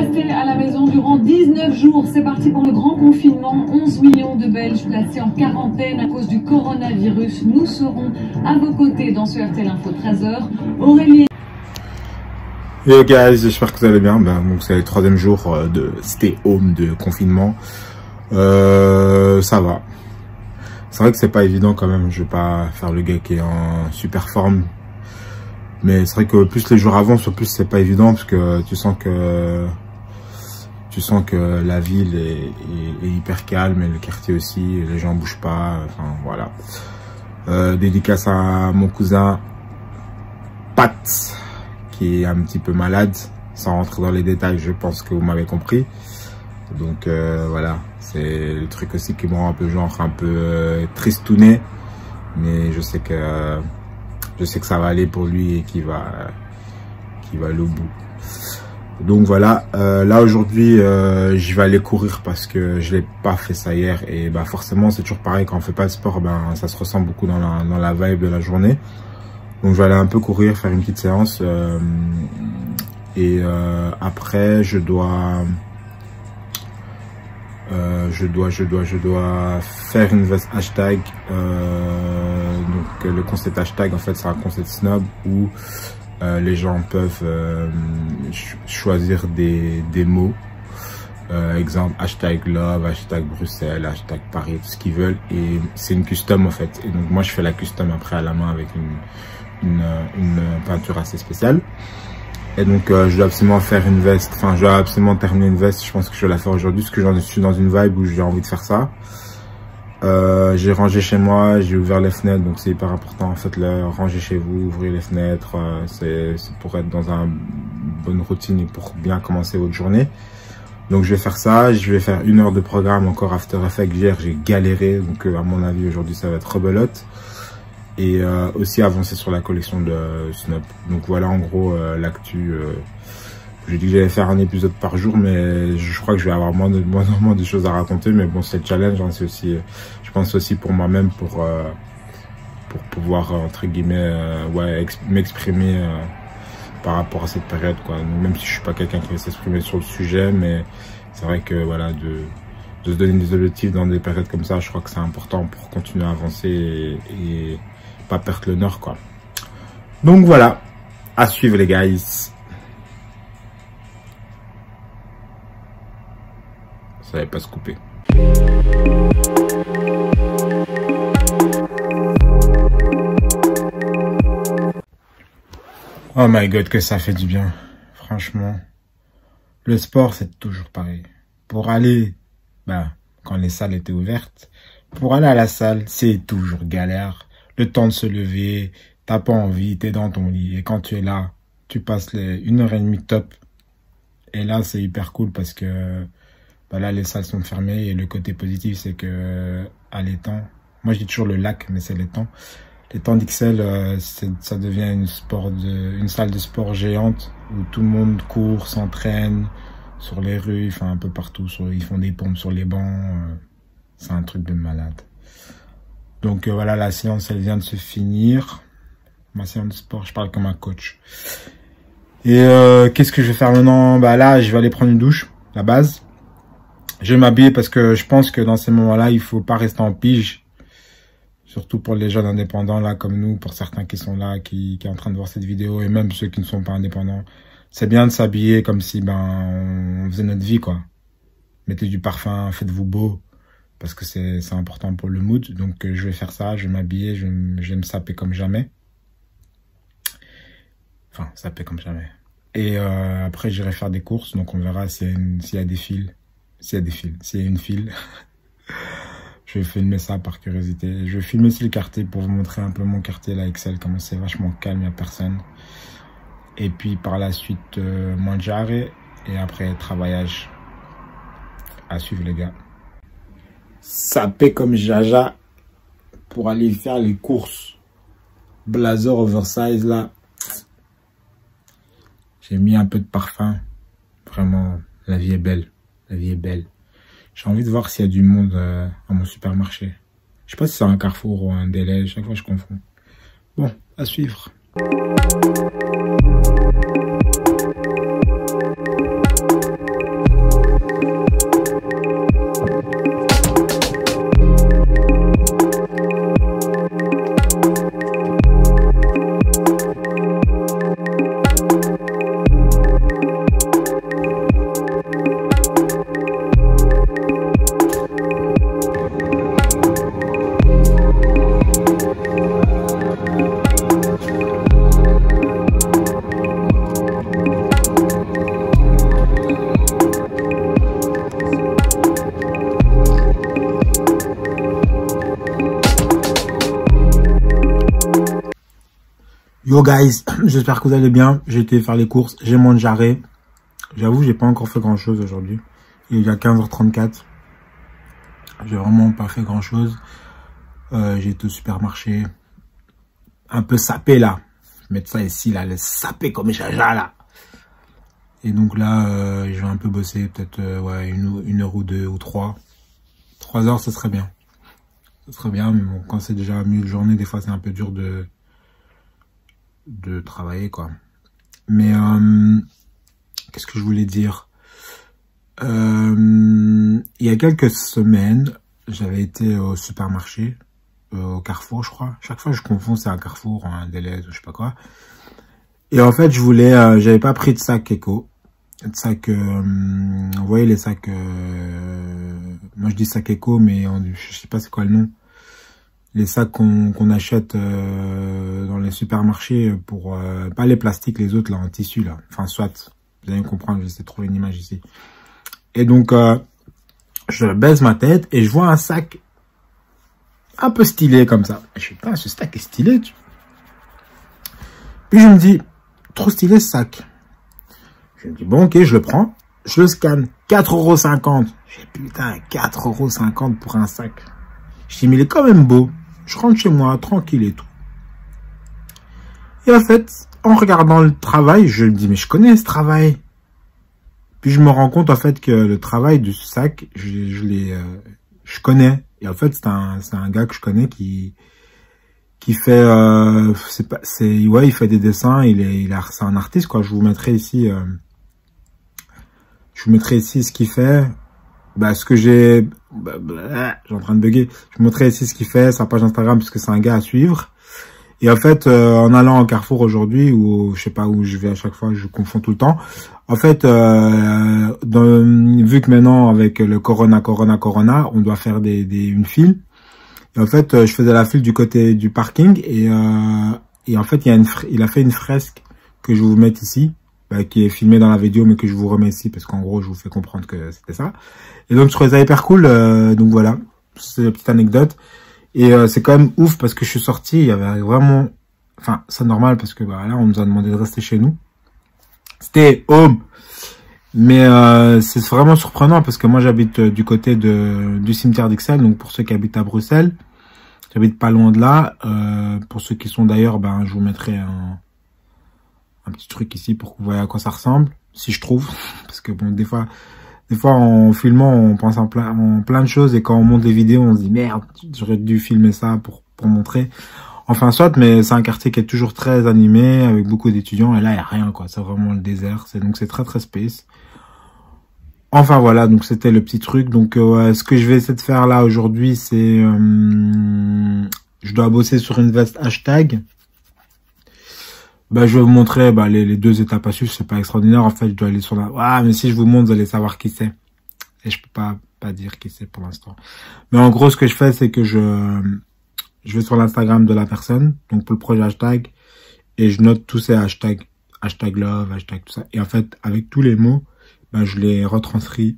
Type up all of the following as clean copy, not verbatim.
rester à la maison durant 19 jours. C'est parti pour le grand confinement. 11 millions de Belges placés en quarantaine à cause du coronavirus. Nous serons à vos côtés dans ce RTL Info 13h. Aurélie. Yo guys, j'espère que vous allez bien. Donc c'est le 3e jour de stay home, de confinement. Ça va. C'est vrai que c'est pas évident quand même. Je vais pas faire le gars qui est en super forme. Mais c'est vrai que plus les jours avancent, plus c'est pas évident parce que tu sens que la ville est hyper calme et le quartier aussi, les gens bougent pas, enfin voilà. Dédicace à mon cousin Pat qui est un petit peu malade, sans rentrer dans les détails, je pense que vous m'avez compris. Donc voilà, c'est le truc aussi qui me rend un peu tristouné, mais je sais que ça va aller pour lui et qu'il va aller au bout. Donc voilà, là aujourd'hui je vais aller courir parce que je l'ai pas fait ça hier et bah forcément c'est toujours pareil, quand on fait pas de sport, ben ça se ressent beaucoup dans la vibe de la journée. Donc je vais aller un peu courir, faire une petite séance et après je dois faire une veste hashtag. Donc le concept hashtag en fait c'est un concept snob où les gens peuvent choisir des mots, exemple hashtag love, hashtag Bruxelles, hashtag Paris, tout ce qu'ils veulent, et c'est une custom en fait. Et donc moi je fais la custom après à la main avec une peinture assez spéciale. Et donc je dois absolument faire une veste, enfin je dois absolument terminer une veste. Je pense que je vais la faire aujourd'hui parce que je suis dans une vibe où j'ai envie de faire ça. J'ai rangé chez moi, j'ai ouvert les fenêtres, donc c'est hyper important en fait, ranger chez vous, ouvrir les fenêtres, c'est pour être dans une bonne routine et pour bien commencer votre journée. Donc je vais faire ça, je vais faire 1 heure de programme encore After Effects. Hier j'ai galéré, donc à mon avis aujourd'hui ça va être rebelote. Et aussi avancer sur la collection de Snob. Donc voilà en gros l'actu. J'ai dit que j'allais faire un épisode par jour, mais je crois que je vais avoir moins de choses à raconter. Mais bon, c'est le challenge, hein, c'est aussi, je pense aussi pour moi-même, pour pouvoir entre guillemets m'exprimer par rapport à cette période, quoi. Donc, même si je suis pas quelqu'un qui va s'exprimer sur le sujet, mais c'est vrai que voilà, de se donner des objectifs dans des périodes comme ça, je crois que c'est important pour continuer à avancer et pas perdre le nord, quoi. Donc voilà, à suivre les guys. Ça va pas se couper. Oh my god, que ça fait du bien. Franchement, le sport c'est toujours pareil. Pour aller, quand les salles étaient ouvertes, pour aller à la salle, c'est toujours galère. Le temps de se lever, t'as pas envie, t'es dans ton lit. Et quand tu es là, tu passes les 1h30 top. Et là, c'est hyper cool parce que là, les salles sont fermées. Et le côté positif, c'est que à l'étang, moi je dis toujours le lac, mais c'est l'étang. L'étang d'Ixelles, ça devient une salle de sport géante où tout le monde court, s'entraîne sur les rues, enfin un peu partout. Ils font des pompes sur les bancs. C'est un truc de malade. Donc voilà, la séance elle vient de se finir. Ma séance de sport, je parle comme un coach. Et qu'est-ce que je vais faire maintenant? Là, je vais aller prendre une douche, la base. Je vais m'habiller parce que je pense que dans ces moments-là, il faut pas rester en pige. Surtout pour les jeunes indépendants là comme nous, pour certains qui sont là, qui sont en train de voir cette vidéo, et même ceux qui ne sont pas indépendants. C'est bien de s'habiller comme si on faisait notre vie, quoi. Mettez du parfum, faites-vous beau. Parce que c'est important pour le mood. Donc je vais faire ça, je vais m'habiller, je vais me saper comme jamais. Enfin, saper comme jamais. Et après j'irai faire des courses, donc on verra s'il y a des fils. S'il y a une file. Je vais filmer ça par curiosité. Je vais filmer aussi le quartier pour vous montrer un peu mon quartier là, Ixelles, comment c'est vachement calme, il n'y a personne. Et puis par la suite, mangiare et après travaillage. À suivre les gars. Sapé comme Jaja pour aller faire les courses. Blazer oversize là. J'ai mis un peu de parfum. Vraiment, la vie est belle. La vie est belle. J'ai envie de voir s'il y a du monde à mon supermarché. Je sais pas si c'est un Carrefour ou un Délai. Chaque fois je confonds. Bon, à suivre. Yo guys, j'espère que vous allez bien. J'ai été faire les courses, j'ai mon jarret. J'avoue, j'ai pas encore fait grand chose aujourd'hui. Il est à 15h34. J'ai vraiment pas fait grand chose. J'ai été au supermarché. Un peu sapé là. Je vais mettre ça ici là, le sapé comme jaja là. Et donc là, je vais un peu bosser, peut-être ouais, une heure ou deux ou trois. 3 heures, ce serait bien. Ce serait bien, mais bon, quand c'est déjà milieu de journée, des fois c'est un peu dur de travailler quoi. Mais qu'est-ce que je voulais dire, il y a quelques semaines j'avais été au supermarché, au Carrefour je crois. Chaque fois je confonds, c'est un Carrefour, un Deleuze ou je sais pas quoi. Et en fait je voulais, j'avais pas pris de sac Eco, de sac, vous voyez les sacs, moi je dis sac Eco mais je sais pas c'est quoi le nom. Les sacs qu'on achète dans les supermarchés pour pas les plastiques, les autres là en tissu là. Enfin soit, vous allez comprendre, j'essaie de trouver une image ici. Et donc je baisse ma tête et je vois un sac un peu stylé comme ça. Et je suis putain, ce sac est stylé. Puis je me dis, trop stylé ce sac. Je me dis bon ok, je le prends, je le scanne, 4,50 €. J'ai putain 4,50 € pour un sac. Je dis mais il est quand même beau. Je rentre chez moi, tranquille et tout. Et en fait, en regardant le travail, je me dis, mais je connais ce travail. Puis je me rends compte en fait que le travail de ce sac, je connais. Et en fait, c'est un gars que je connais qui fait, ouais, il fait des dessins. C'est un artiste quoi. Je vous mettrai ici ce qu'il fait. Bah, ce que j'ai, j'ai en train de bugger. Je vous montrerai ici ce qu'il fait, sa page Instagram, parce que c'est un gars à suivre. Et en fait, en allant au Carrefour aujourd'hui, ou je sais pas où je vais à chaque fois, je confonds tout le temps. En fait, vu que maintenant avec le Corona, on doit faire une file. Et en fait, je faisais la file du côté du parking et en fait, il a fait une fresque que je vais vous mettre ici. Bah, qui est filmé dans la vidéo mais que je vous remets ici parce qu'en gros je vous fais comprendre que c'était ça. Et donc je trouvais ça hyper cool, donc voilà, c'est une petite anecdote. Et c'est quand même ouf parce que je suis sorti, il y avait vraiment, enfin c'est normal parce que bah, là on nous a demandé de rester chez nous, stay home, mais c'est vraiment surprenant parce que moi j'habite du côté du cimetière d'Ixelles, donc pour ceux qui habitent à Bruxelles, j'habite pas loin de là. Pour ceux qui sont d'ailleurs, ben je vous mettrai un petit truc ici pour que vous voyez à quoi ça ressemble, si je trouve, parce que bon, des fois en filmant, on pense en plein de choses, et quand on monte les vidéos, on se dit merde, j'aurais dû filmer ça pour montrer. Enfin, soit, mais c'est un quartier qui est toujours très animé, avec beaucoup d'étudiants, et là, il n'y a rien, quoi, c'est vraiment le désert, donc c'est très très space. Enfin, voilà, donc c'était le petit truc, donc ce que je vais essayer de faire là aujourd'hui, c'est, je dois bosser sur une veste hashtag. Bah, je vais vous montrer les 2 étapes à suivre, c'est pas extraordinaire. En fait, je dois aller sur la... Ah, mais si je vous montre, vous allez savoir qui c'est. Et je peux pas dire qui c'est pour l'instant. Mais en gros, ce que je fais, c'est que je vais sur l'Instagram de la personne, donc pour le projet hashtag, et je note tous ces hashtags, hashtag love, hashtag tout ça. Et en fait, avec tous les mots, bah, je les retranscris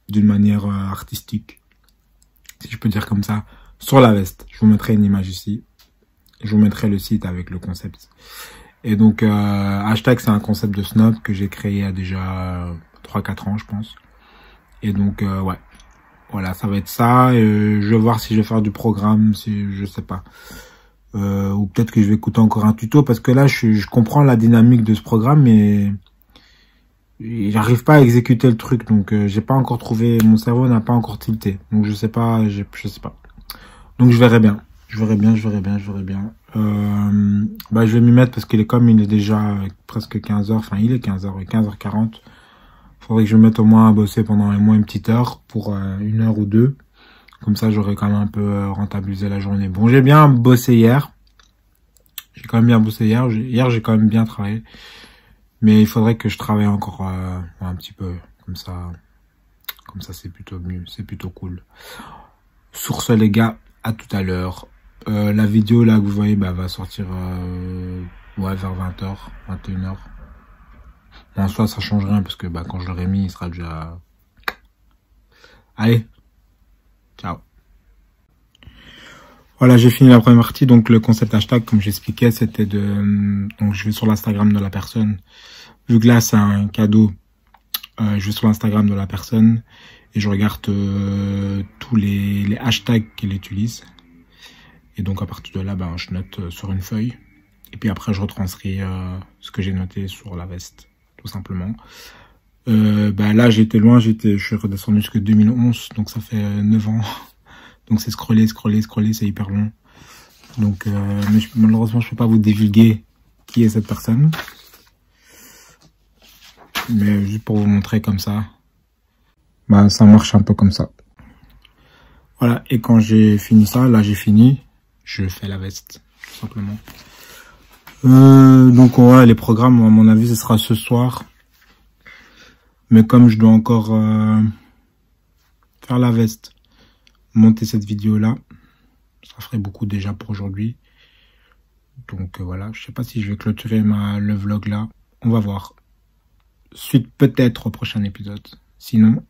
d'une manière artistique, si je peux dire comme ça, sur la veste. Je vous mettrai une image ici. Je vous mettrai le site avec le concept. Et donc, hashtag, c'est un concept de snob que j'ai créé il y a déjà 3-4 ans, je pense. Et donc, ouais. Voilà, ça va être ça. Je vais voir si je vais faire du programme, si je sais pas. Ou peut-être que je vais écouter encore un tuto, parce que là, je comprends la dynamique de ce programme, mais j'arrive pas à exécuter le truc. Donc, j'ai pas encore trouvé, mon cerveau n'a pas encore tilté. Donc, je sais pas, je sais pas. Donc, je verrai bien. Je verrai bien. Bah, je vais m'y mettre parce qu'il est déjà presque 15 h. Enfin, il est 15 h, 15h40. Faudrait que je me mette au moins à bosser pendant au moins une petite heure pour 1 heure ou 2. Comme ça, j'aurai quand même un peu rentabilisé la journée. Bon, j'ai bien bossé hier. Hier, j'ai quand même bien travaillé. Mais il faudrait que je travaille encore un petit peu. Comme ça, c'est plutôt mieux. C'est plutôt cool. Sur ce, les gars, à tout à l'heure. La vidéo là que vous voyez va sortir ouais, vers 20h, 21h. En soi ça change rien parce que quand je l'aurai mis il sera déjà... Allez, ciao. Voilà, j'ai fini la première partie. Donc le concept hashtag, comme j'expliquais, c'était de... Donc je vais sur l'Instagram de la personne. Vu que là c'est un cadeau, je vais sur l'Instagram de la personne et je regarde tous les hashtags qu'elle utilise. Et donc à partir de là, ben, je note sur une feuille. Et puis après je retranscris ce que j'ai noté sur la veste, tout simplement. Ben, là j'étais loin, je suis redescendu jusqu'à 2011, donc ça fait 9 ans. Donc c'est scroller, c'est hyper long. Donc mais malheureusement je peux pas vous divulguer qui est cette personne. Mais juste pour vous montrer comme ça. Bah ça marche un peu comme ça. Voilà, et quand j'ai fini ça, là j'ai fini, je fais la veste, tout simplement. Donc ouais, les programmes, à mon avis, ce sera ce soir. Mais comme je dois encore faire la veste, monter cette vidéo là, ça ferait beaucoup déjà pour aujourd'hui. Donc voilà, je sais pas si je vais clôturer le vlog là, on va voir. Suite peut-être au prochain épisode, sinon